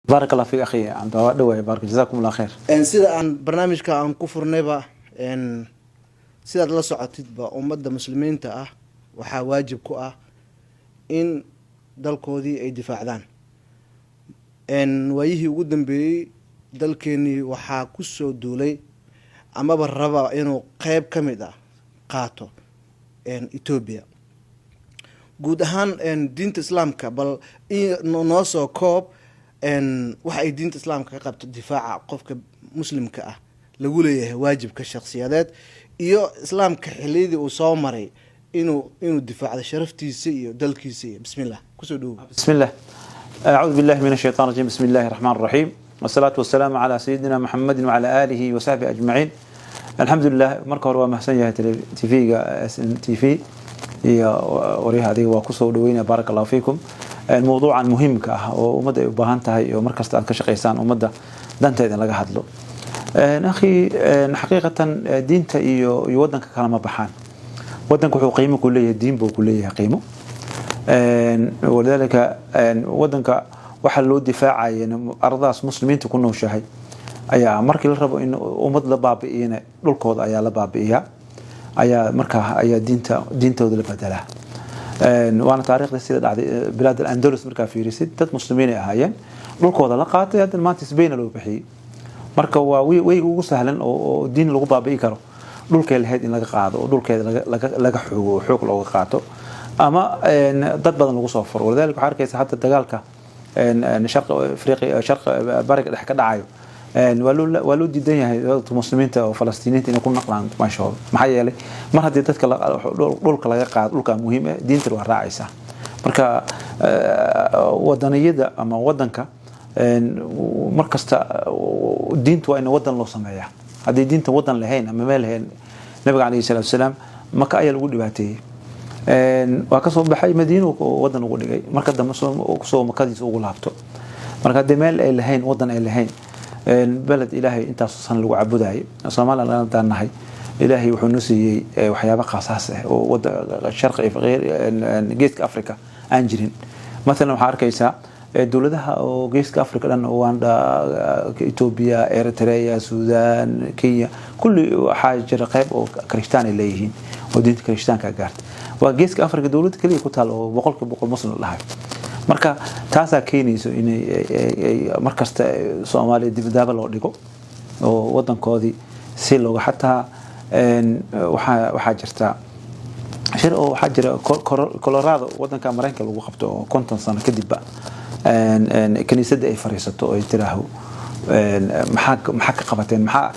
بارك الله فيك أخي عم دواء بارك جزاكم الله خير. sida aan barnaamijka aan ku furnayba sidaad la socotidba ummadda muslimiinta ah waxaa waajib ku ah in dalkoodii ay difaacdaan. waayihii ugu dambeeyey dalkeenii waxaa ku soo duulay amaba raba inuu qeyb ka mid ah qaato Ethiopia. guud ahaan diinta islaamka bal noo soo koob waxa ay diinta islaamka ka qabto difaaca qofka muslimka ah lagu leeyahay waajibka shakhsiyadeed iyo islaamka xilidii uu soo maray inuu difaacdo sharaftiisa iyo dalkiisa iyo bismillah kusoo dhaw. بسم الله. أعوذ بالله من الشيطان الرجيم. بسم الله الرحمن الرحيم والصلاة والسلام على سيدنا محمد وعلى آله وصحبه أجمعين. الحمد لله مركز ومحسن يا تي في وريها هذه وكسو دوينا بارك الله فيكم. الموضوع مهم كه ومدة بهانتها ومركز كشقيسان ومدة دانتا إذا لقى هذلو أخي حقيقة دينتا يودنك كلام بحان ودنك قيمة كلية الدين بو كلية قيمة ولذلك ودنك وحلو الدفاع يعني أرضاس مسلمين تكونوا شهي أي مركز الربو إنه ومد لبابئين للكود أي لبابئيها أي مركز أي دينتا ودل بدله وأنا تاريخ السيد بلاد الأندلس مركز في ريسيد تت مسلمين أهايين للكود لقات هذا ما تسبين له بحي مركز وي سهلا ودين لو بابئي كرو دولك الهيد إن لقى قاعده ودولك لقى حقوق لو قاعته أما ضد بدن لو صفر ولذلك حركة حتى الدجالك شرق أفريقيا شرق برق الحكا دعايو ولو دي الدنيا المسلمين وفلسطينيين إن يكون نقلان ما شاء الله محيا لي مرة دي تذكر دولك لقى قاعد دولك مهمة دين تروح راعيسة مركا وطنية أما وطنك مركز دين تو إنه وطن لو سمايا هذه دين توطن لهين أما ما لهين النبي عليه الصلاة والسلام ما كأي الوجود بهاته وكسر بحي مدينة ووطن وجودي مركز دمشق وكسر مكاديس وغلابته مركز دمال لهين وطن لهين بلد إلهي أنت أصلا لو عبداي صومال أنا دانهاي إلهي وحنوسي وحياة قصاصة والشرق غير جيسك أفريقيا أنجرين مثلا حركة يسا دولتها وجيسك أفريقيا لأنه واندا إثيوبيا إريتريا السودان كينيا كل حاجة رقيب وكريستان الليهين ودين كريستان كجارت وجيسك أفريقيا دولت كلي كتال وبقول مسلم الله marka taasa keenayso inay markasta Soomaaliya dibadaba loo dhigo oo wadankoodii si looga xataa waxa jirta shir oo waxa jira Colorado wadanka Mareykanka lagu qabto 50 sano kadib kaniisadda ay fariisato oo tiraahu maxaa ka qabateen maxaa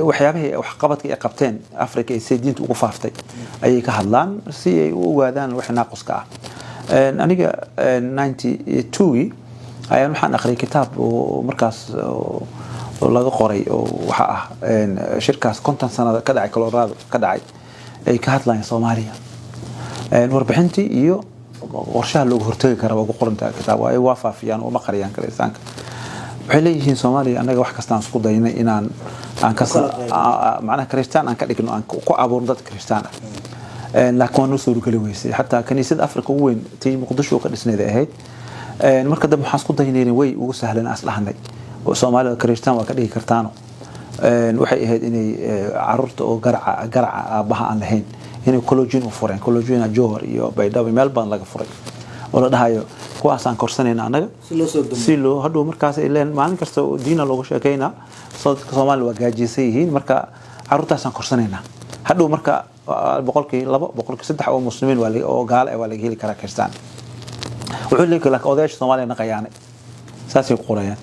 waxyaabaha wax qabadka ay qabteen Afrika ay diinta ugu faaftay ayay ka hadlaan si ay u ogaadaan wax naaqus ka ah aniga 92 ayaan waxaan akhriay kitaab oo markaas oo laga qoray oo waxa ah shirkaas 50 sanada ka dhacay Colorado ka dhacay ay ka hadlayaan Soomaaliya warbixintii iyo qorshaha looga hortagi karo ugu qorantaa kitaab ay waafaqiyaan oo ma qariyaan kaleesanka waxay leeyihiin Soomaaliya anaga wax kasta aan isku daynay inaan ka macnaha Kristaan aan ka dhigno aan ku abuurno dad Kristaan laakiin waa noo soo rugale weysay xataa kaniisada Afrika ugu weyn tii Muqdisho ka dhisneed ahayd marka dab waxaan isku daynay way ugu sahlan aslahanay oo Soomaaliya Kristaan waa ka dhigi kartaan waxay ahayd inay carruurta oo garaca aabaha aan lahayn inay collagen u fureen collagen Johor iyo Baydhabo meel badan laga furay oo la dhahayo kuwaas aan korsanayna anaga si loo hadhow markaas ileen maalin kasta diina looga sheekayna Soomaaliya waa gaajisay yihiin marka carruurtaas aan korsanayna hadhow marka boqolkii 3 oo muslimiin oo gaal ah waa laga heli karaa Kristaan wuxuu leeyahay odayaasha Soomaaliya naqayaan saasay qorayaan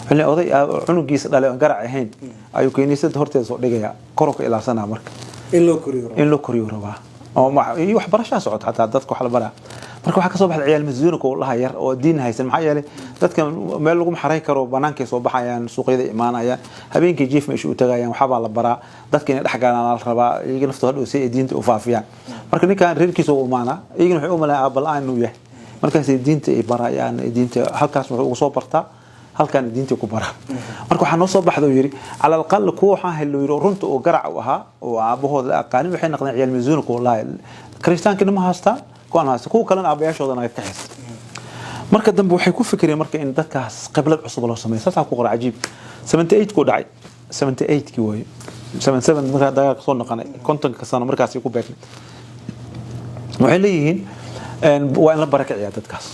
xilli oday cunugiisa dhalay garac ahayn ayuu kaniisada horteeda soo dhigaya koronka ilaasana marka in loo koriyo rabaa oo wax barasho socod xataa dadku wax la baraa marka waxa ka soo baxay ciyaal mas'uulka oo la yar oo diin haysan maxay yeelay dadka meel lagu xaray karo banaanka soo baxayaan suuqyada imaanayaan habeenkii jiif meesha u tagayaan waxa la baraa dadka inay dhaxgalaan la rabaa iyaga naftooda si ay diinta u faafiyaan marka ninkan reerkiisa u imaana iyagana waxay u malayn abalaan inuu yahay markaas diinta ay barayaan diinta halkaas wuxuu ugu soo bartaa halkan diinta ku bara marka waxa noo soo baxdo yiri ala aqal ku waxa helo yiri runta oo garac u ahaa oo aabahooda aqaanin waxay noqdeen ciyaal mas'uulka wallahi Kristaanka ma haystaan kuwan haasta kuwa kalena aabayaashooda naga ka xis marka dambe waxay ku fikireen marka in dadkaas qiblad cusub loo sameeyo saas ku qora cajiib 78 ku dhacay 78 kii way 77 marka dagaal soo noqonay kontonka sano markaas ay ku beeknay waxay leeyihiin waa in la barakiciyaa dadkaas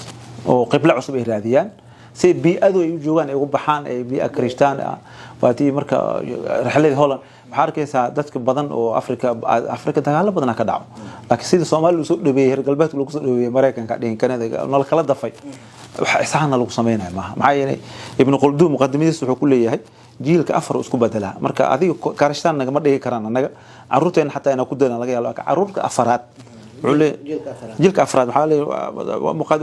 oo qibla cusub ay raadiyaan si bi'adu ay u joogaan ay ugu baxaan ay bi'a Kristaan ah waatii marka rixladii Holland waxa arkaysaa dadka badan oo Afrika dagaal badan ka dhaco laakiin sida Soomaaliya soo dhaweeyay reer galbeedka lagu soo dhaweeyay Mareykanka dhihin Canada nala kala dafay waxa isaana lagu sameeyay maxaa yeelay Ibn Khaldun muqaddimadiisa wuxuu ku leeyahay jiilka afar isku bedela marka adiga Kristaan naga ma dhigi karaan anaga caruurteena xataa inaa ku dana laga yaabo caruurta afaraad جيلك أفراد حالي مقاد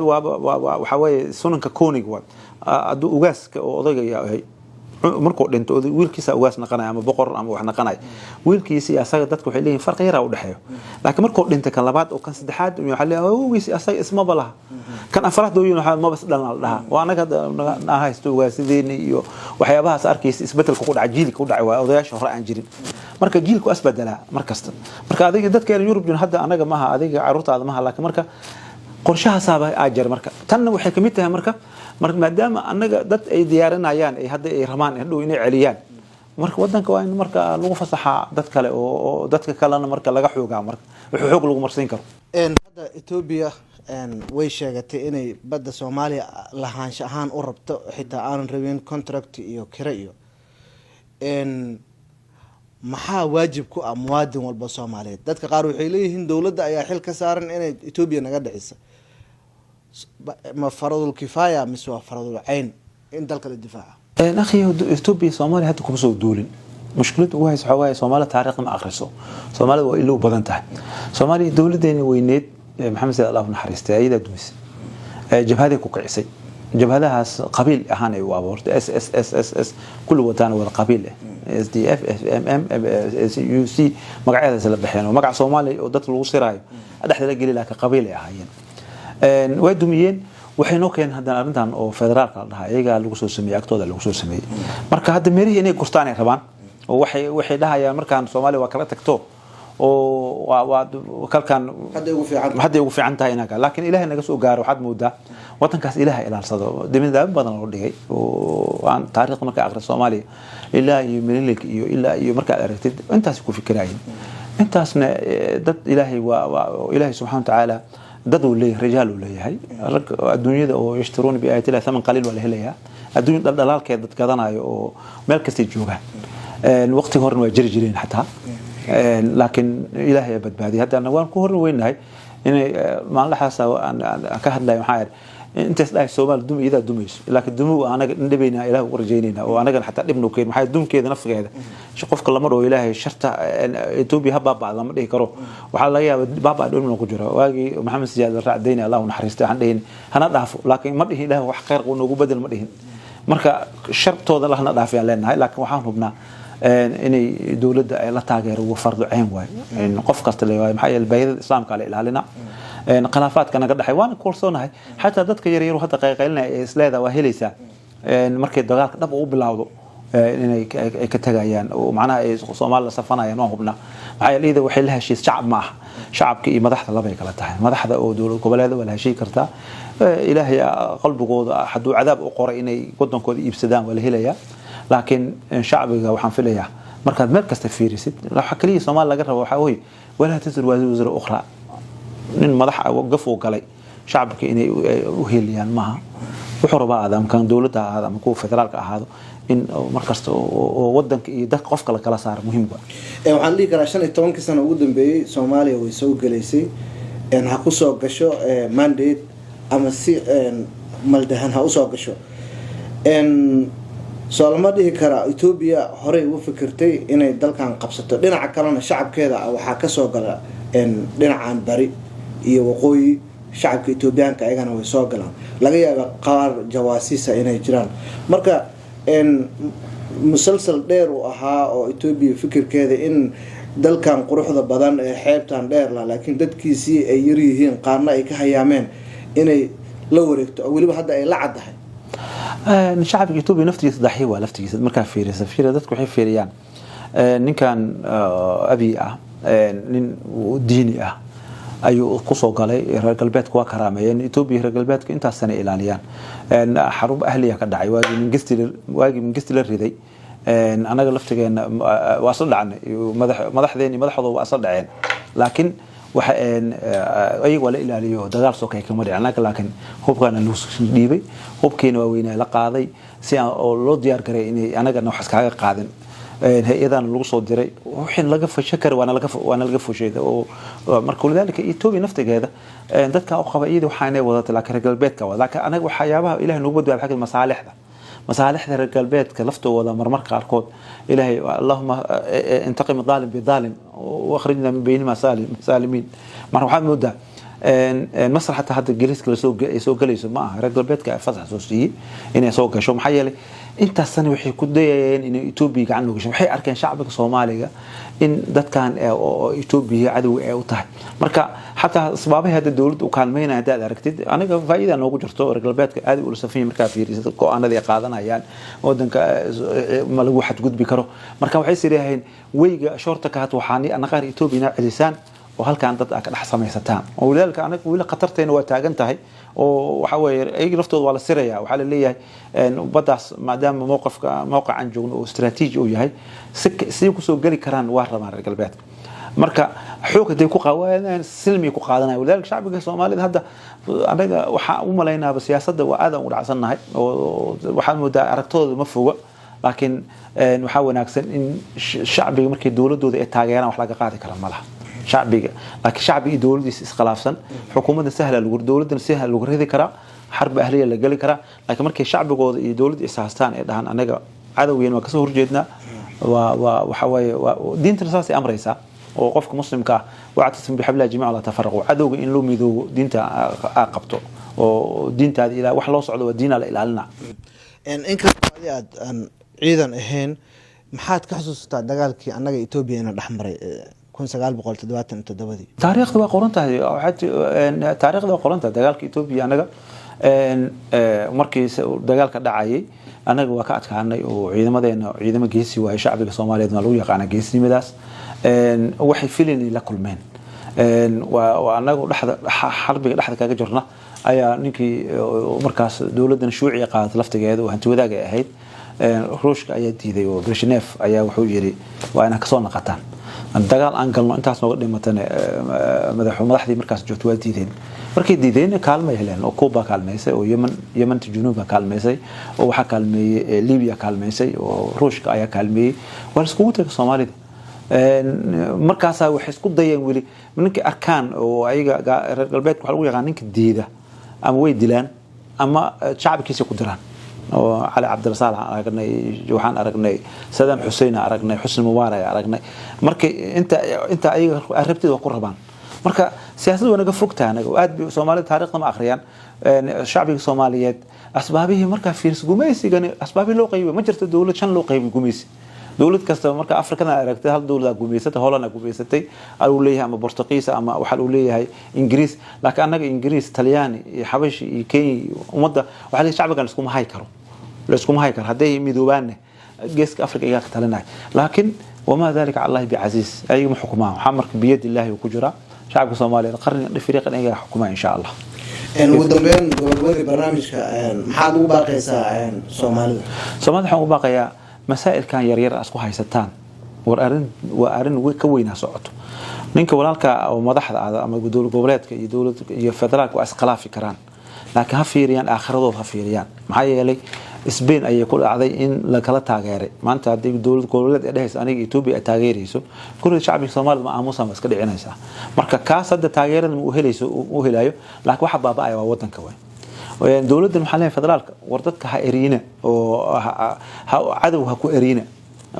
وحوي سننك كونيج واد أدو أوجاس كأوضيع هي مركو لأنتو ويلكيس أوجاس نقناي أما بقر أما وإحنا قناي ويلكيس أساق دتكو حلين فرق غير أو دحيه لكن مركو لأنت كان لبعض وكان سدحات ويحلي هو ويس أساق اسمه بلاه كان أفراد دوينه ما بس لنا لها وأنا كده نهاي استوجاس ذيني وحيابها صار كيس إثبات الكود عجيل كود عوا أوضيع شهر عنجرين marka jiilku asbadala markasta marka adiga dadka Yurub jin hadda anaga maaha adiga caruurtaada maaha laakiin marka qorshaha saaba ajar marka tan waxay kamid tahay marka maadaama anaga dad ay diyaarinayaan ay hadda ay ramaan hadhow inay celiyaan marka wadanka waa in marka lagu fasaxa dad kale oo dadka kalena marka laga xoogaa marka wuxuu xoog lagu marsiin karo hadda Ethiopia way sheegatay inay badda Soomaaliya lahaansho ahaan u rabto xitaa aanan rabin contract iyo kira iyo maxaa waajib ku ah muwaadin walba Soomaaliyeed dadka qaar waxay leeyihiin dawladda ayaa xil ka saaran inay Ethiopia naga dhicisa ma faradul kifaya mise waa faradul ayn in dalka la difaaca akhi Ethiopia Soomaaliya hadda kuma soo duulin mushkiladu waa xawaaye Soomaaliya taariikhda ma akhriso Soomaaliya waa ilaa badan tahay Soomaaliya dawladeena weyneed Maxamed Said Allah naxariistay ayada dumis jabhada ku kicisay jabhadahaas qabiil ahaan ay u abuurtay SSSS kullu wadaan wada qabiil SDF FMM SUC magacyadaas la bixiyeen oo magac Soomaali oo dad lagu siraayo dhaxda la gali laakiin qabiil ay ahaayeen way dumiyeen waxay noo keen haddana arintan oo federaalka la dhahay iyaga lagu soo sameeyay agtooda lagu soo sameeyay marka hadda meerihi inay gurtaan ay rabaan oo waxay dhahayaan markaan Soomaali waa kala tagto oo waa kalkan hadda ugu fiican tahay inaga laakiin Ilaahay naga soo gaaro waxaad moodaa wadankaas Ilaahay ilaalsado dibadda badan loo dhigay oo aan taariikh marka aqri Soomaaliya ilaa iyo mililik iyo ilaa iyo marka aragtid intaas ku fikirayeen intaasna dad Ilaahay waa Ilaahay subhanahu wa ta'ala dad uu leeyahay rijaal uu leeyahay adduunyada oo yashtaruun bi ayati Allah thaman qalil wala helaya adduunyada dhalaalkeed dad gadanayo oo meel kasta joogaan waqti horna waa jirjireen xataa laakiin Ilaahay badbaadi hadda waan ku horna weynahay inay maalaxaasa aan ka hadlay maxaa intaas dhaay Soomaali dum iyada dumayso laakiin dumu anaga indhabeena Ilaahay u rajaynayna oo anaga xataa dibno keen maxay dumkeeda nafgeeda qofka lama roo Ilaahay sharta Ethiopia baba lama dhihi karo waxa laga yaabaa baba dhoolna ku jiro waagi Maxamed Siyaad raacdayna Allah u naxariistay aan dhayn hana dhaafo laakiin ma dhihi Ilaahay wax khayr uu noogu bedel ma dhihin marka shartooda lahna dhaafiyaan leenahay laakiin waxaan hubnaa inay dawladda ay la taageero ugu fardo ceen waay in qof kasta leeyahay maxay baahida islaamka la ilaalina khilaafaadka naga dhaxay waan koolsoonahay xataa dadka yar yar hadda qayqaylina ee isleeda waa helaysa markay dagaalka dhab u bilowdo inay ka tagayaan oo macnaha ay Soomaaliya safanayaan oo hubna maxay leedahay waxay la heshiis shacab ma aha shacabka iyo madaxda labay kala tahay madaxda oo dawlad goboleed wala heshiis karta Ilaahay qalbigooda haduu cadaab u qoray inay wadankooda iibsadaan wala helaya laakiin shacbiga waxaan filayaa markaad meel kasta fiirisid waxa kaliya Soomaaliya laga rabo waxa weey wala tasir wasiir ukhra nin madax waqaf oo galay shacabka inay u heliyaan maaha wuxuu rabaa aadam kan dawladda aadam ku federaalka ahaado in markasta oo wadanka iyo dadka qofka la kala saar muhiim ah waxaan dhigi karaa 15 sano ugu dambeeyay Soomaaliya way soo galeysay ha ku soo gasho mandate ama si maldahan ha u soo gasho Soolma dhihi kara Ethiopia hore ugu fikirtay inay dalkan qabsato dhinaca kalena shacabkeeda waxa ka soo gala dhinacan bari iyo waqooyi shacabka Ethiopiaanka ayagana way soo galaan laga yaabo qaar jawaasiisa inay jiraan marka musalsal dheer oo ahaa oo Ethiopia fikirkeeda in dalkan quruxda badan ee xeebtan dheer laakiin dadkiisii ay yar yihiin qaarna ay ka hayaameen inay la wareegto waliba hadda ay la cadahay شعب Ethiopia naftiisa daxii waa laftiisa marka fiirisa dadku waxay fiiriyaan ninkan abi ah nin diini ah ayuu ku soo galay reer galbeedka waa karaameeyeen Ethiopia reer galbeedka intaas sana ilaaliyaan xarub ahliya ka dhacay waagi mingisti la riday anaga laftigeena waa soo dhacnay madaxdooda waa soo dhaceen laakiin waxa ayagu la ilaaliyo dagaal soo kay kama dhicin laakiin hubkana loo dhiibay hubkeena waa weynaa la qaaday si oo loo diyaar garay in anaga wax iskaga qaadin hay-adan lagu soo diray wixii laga fashakar waana laga fusheeyay oo marka walaalka Ethiopia naftigeeda dadka oo qaba iyada waxaanay wadataa laakiin galbeedka laakiin anaga waxyaabaha Ilaahay nagu badbaad xaq masaalixda reer galbeedka laftooda marmarka qaarkood Ilaahay Allahumma intaqim dhalim bi dhalim wa akhrijna min bayni masalimin mar waxaan moodaa masraxata hadda galiska la soo galayso ma aha reer galbeedka fasax soo siiyay inay soo gasho maxay yeelay inta sana waxay ku dayayeen in Ethiopia gacan loo gasho waxay arkeen shacabka Soomaaliga in dadkan oo Ethiopia cadow ay u tahay marka hatta asbaabaha hadda dawladdu kaalmeynaa hadda aragtid aniga faa'iido noogu jirto reer galbeedka aad u safiin marka fiiriso go'aanada ay qaadanayaan wadanka ma lagu xad gudbi karo marka waxay sireeyeen weyga shortaka had waxaani anaga Ethiopia cilisaan oo halkaan dad ka dhax samaysataan oo walaalka anaga wila qatarteena waa taagan tahay oo waxa weeye ay laftooda waa la siraya waxa la leeyahay badaas maadaama mowqacan joogno oo istiraatiiji u yahay si ku soo gali karaan waa rabaan reer galbeedka marka xoogay ku qawaanayaan silmi ku qaadanay walaalka shacbiga Soomaaliyeed hadda anaga waxa u maleynaa siyaasadda waa aad u dhacsanahay oo waxa moodaa aragtooda ma foga laakiin waxa wanaagsan in shacbiga markay dawladooda ay taageeraan wax laga qaadi karo malaha شعبي لكن شعبي دولة إسقلافسن حكومة سهلة الورد دولة سهلة الورد كرا حرب أهلية اللي قال كرا لكن مركي شعب جود دولة إسحاستان إذا أنا عدوين وكسور جدنا وحواي ودين تنساسي أمر إسا وقفك مسلم كا واعتصم بحبل الجميع على تفرقوا عدو إن لو ميدو دين تا عاقبته ودين تا إلى وحلا صعد ودين على لنا إن كان عيدا هين محات كحسوس دجالك أنا إثيوبيا أنا الأحمر كون سجال بقول تدوات أنت دبدي تاريخ ده قرنته أو حتى تاريخ ده قرنته دجالك إثيوبيا أنا مركز دجالك دعائي أنا وقعت كأنه وعيدما جيسي وشعب الصومالي مالو يقعنا جيسي مداس وحي فيلني لكل من وأنا حرب لحظة كجرنا أي نيكي مركز دولتنا شيوعية قاعدة لفت جهاد وهنتو ذا جاهد روشك أيدي ذي وبرشنيف أي وحوجري وأنا كسرنا قطان الدجال أنقلنا أنت أصلا قدام مدحدي مركز جوتوال ديدين مركز ديدين كالمة هلين وكوبا كالمة يسي ويمن تجنوب كالمة يسي وحا كالمة ليبيا كالمة يسي وروشك أي كالمة والسكوتك الصومالي مركزها وحسكو ضيق ولي منك أركان وأي البيت وحلو يغانينك ديدة أما ويد ديلان أما شعب كيسي قدران على عبد الصالح أرقني جوحان أرقني سدام حسين أرقني حسن مبارك أرقني مركي أنت أي قربتي وقربان مركا سياسة وأنا قفرتها أنا وقعد بصومالي تاريخنا ما آخريان الشعب الصوماليات أسبابه مركا فيرس جوميسي يعني أسبابه لو قيبة ما جرت الدولة شن لو قيبة جوميسي دولة كاستو مركا أفريقيا أرقتها الدولة جوميسة هولندا جوميستي قالوا ليها أما برتقيسة أما وحلوا ليها إنجليز لكن أنا إنجليز طلياني حبشي كي ومدة وحلي الشعب كان يسكون هايكرو لسكم هايكر هدي ميدوبان جيسك أفريقيا يقتلنا لكن وما ذلك على الله بعزيز أي محكمة حمرك بيد الله وكجرا شعب الصومالي القرن الفريق أي حكومة إن شاء الله. إن ودبين قبل برنامج محاد وباقي ساعين صومالي. صومالي حكوا باقي مسائل كان يرير أسقو هاي ستان وأرن وكوينا صعته. منك ولالك أو مضح هذا أما يقولوا قبلات يدولوا يفدرك وأسقلا في كران. لكن هفيريان آخرضوا هفيريان معايا لي إسبين أي يقول أعضي إن لكلا تاجري ما أنت عندك دولة كولات إلهيس أنا إثيوبيا تاجريسو كل الشعب الصومالي مع موسى بس كده عنيسة مركا كاس هذا تاجر المؤهليسو مؤهلايو لكن واحد بابا أيوة وطن كوين وين دولة المحلية فدرالك وردتك هائرينة وعدو هكو إرينة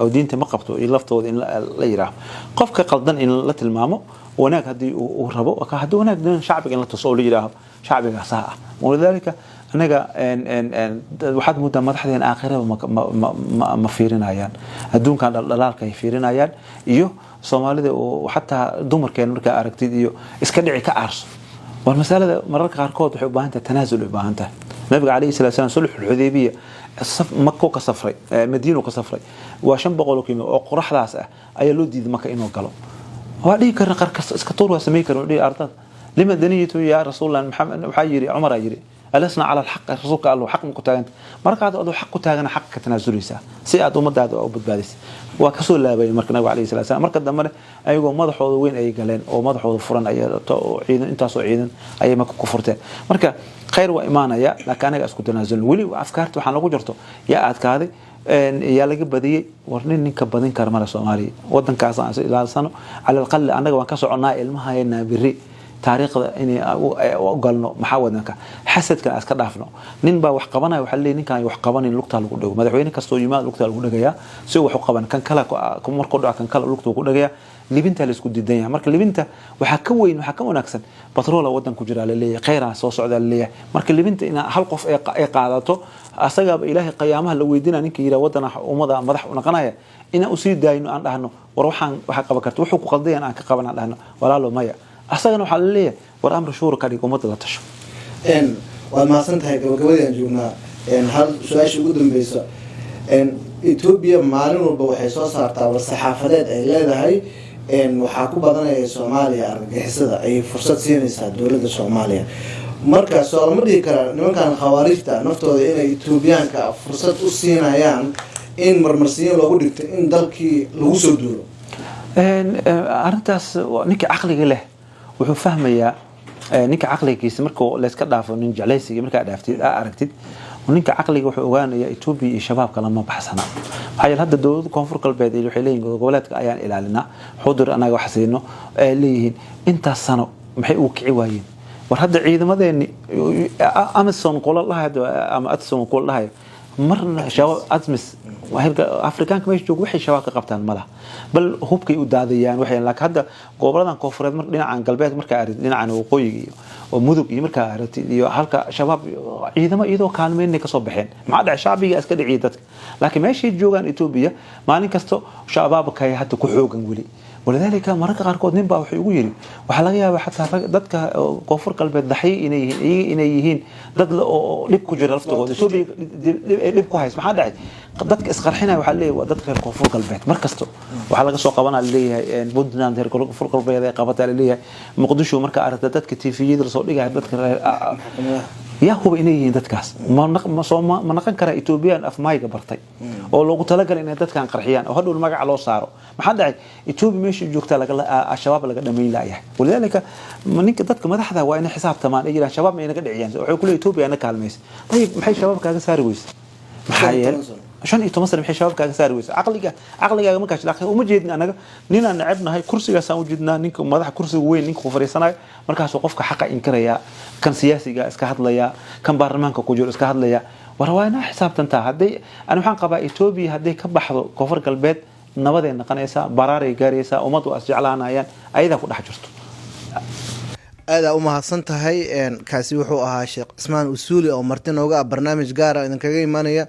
أو دينته ما قبته يلفته إن لا يراه قفك قلدن إن لا تلمامه وناك هدي وربو وكهدو هناك شعبك إن لا تصول يراه شعبك ساعة ولذلك أنا إن واحد مدة ما تحدين آخره ما فيرين عيان هدون كان الله كي فيرين عيان إيوه صومالي وحتى دمر كان مركا أركتيد إيوه إسكندري كأرس والمسألة مرة كاركود حبها أنت تنازل حبها أنت النبي عليه الصلاة والسلام صلح الحديبية مكة كصفري مدينة كصفري وعشان بقولوا كيما وقرح راسه أي لودي مكة إنه قالوا وهذه كرر كسكتور وسميكر ودي أرض لما دنيته يا رسول الله محمد وحيري عمر يجري ألسنا على الحق رسولك قال له حق مقتاجن مركا هذا حق تاجن حق كتنازليسا سيئات ومداد أو بدبادس وكسول الله بين مركا النبي عليه الصلاة والسلام مركا دمر أيوة مدحوا وين أي قالين أو مدحوا فرن أي عيد أنت صعيدا أي ما كفرتين مركا خير وإيمانا يا لكن أنا أسكت تنازل ولي وأفكارته وحنا لو جرته يا أد كهذه يا لقي بدي ورنين كبدين كرمال الصومالي ودن كاسان إلى سنة على الأقل أنا وكسر عنا علمها هنا بري taariikhda inay u galno maxaa wadanka xasadka aska dhaafno nin baa wax qabanaya waxa leeyahay ninkan wax qabanin lugta lagu dhago madaxweyne kasto yimaad lugta lagu dhagaya si wax u qaban kan kala markuu dhaco kan kala lugta ku dhagaya libinta la isku diidan yahay marka libinta waxa ka weyn waxa ka wanaagsan batrool wadan ku jira leeyahay khayra soo socda leeyahay marka libinta in hal qof ay qaadato asaga ilaahay qiyaamaha la weydiina ninka yira wadana ummada madax u naqanaya ina u sii daayno aan dhahno war waxaan waxa qaban karto wuxuu ku qaldayaan aan ka qaban aan dhahno walaalo maya asagana waxa la leeyahay war amr shuur ka dhigo umada la tasho waa maasantahay gabagabadii aan joognaa hal su'aasha ugu dambaysa Ethiopia maalin walba waxay soo saartaa war saxaafadeed ay leedahay waxaa ku badanaya Soomaaliya argagixisada ay fursad siinaysaa dawladda Soomaaliya marka soo ma dhihi karaa nimankan khawaarijta naftooda inay Ethiopiaanka fursad u siinayaan in marmarsiin loogu dhigto in dalkii lagu soo duulo arintaas ninka aqliga leh wuxuu fahmayaa ninka aqligiisa markuu la iska dhaafo nin jeclaysiga marka dhaaftid aragtid ninka aqliga wuxuu ogaanayaa Ethiopia iyo shabaabka lama baxsana waxay hadda dawladda koonfur galbeed ay waxay leeyihiin goboleedka ayaan ilaalinaa xudur anaga wax siino leeyihiin inta sano maxay u kici waayeen war hadda ciidamadeeni Amazon qolal lahayd ama Amazon qolal lahayd marna shabaab admis afrikaanka meesha joogo waxay shabaab ka qabtaan malaha bal hubkay u daadayaan waxay laakiin hadda goboladan koonfureed marka dhinacan galbeed marka arid dhinacan waqooyiga iyo mudug iyo marka arid iyo halka shabaab ciidamo iyadoo kaalmeyn ka soo baxeen ma dhac shacbiga iska dhiciyay dadka laakiin meesha joogan Ethiopia maalin kasto shabaabka ay hadda ku xoogan wali ولذلك مرق قاركود نبا وحي ugu yiri waxa laga yaabaa xataa dadka koonfur galbeed dhaxay inay yihiin dad dib ku jira laftooda soo dib ku hays maxaa dhacay dadka isqarxinay waxa leeyahay dadka koonfur galbeed markasto waxa laga soo qabanaa leeyahay Puntland heer koonfur galbeed ay qabatay leeyahay Muqdisho marka aragta dadka TV-yada soo dhigay dadka yaa huba inay yihiin dadkaas ma naqan kara Ethiopian af mayga bartay oo loogu talagalay inay dadkan qarxiyaan oo hadhow magac loo saaro maxaa dhacay Ethiopia meeshii joogta laga shabaab laga dhameyn laayahay walidaalka ninka dadka madaxda waa inay xisaabtamaan ay jiraan shabaab ma inaga dhiciyaan waxay ku leeyahay Ethiopia ana kaalmeys tayib maxay shabaab kaaga saari weysay maxaa yeelay عشان يتمسر محي شباب كان ساري ويس عقلي ما كاش لكن وما جيدنا أنا نينا نعبنا هاي كرسي جالس وجدنا نينك ماذا كرسي وين نينك خفريسنا مركز وقفك حق إنكريا كان سياسي جا إسكهاد ليا كان برلمان كوجور إسكهاد ليا ورواينا حساب تنتهى هدي أنا محن قبا إثيوبيا هدي كبحض كفر البيت نبض إن قنيسة براري جاريسة ومضوا أسجعلنا يعني أيضا كل حجرته aad u mahadsantahay kaasi wuxuu ahaa Sheekh Ismaan Usuuli oo martin ooga barnaamij gaar ah idin kaga imaanaya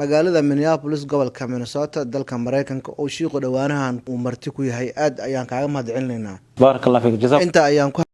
magaalada Minneapolis gobolka Minnesota dalka Mareykanka oo shiiqo dhawaanahan uu marti ku yahay aad ayaan kaaga mahadcelinaynaa barakallahu fiik jazaak inta ayaan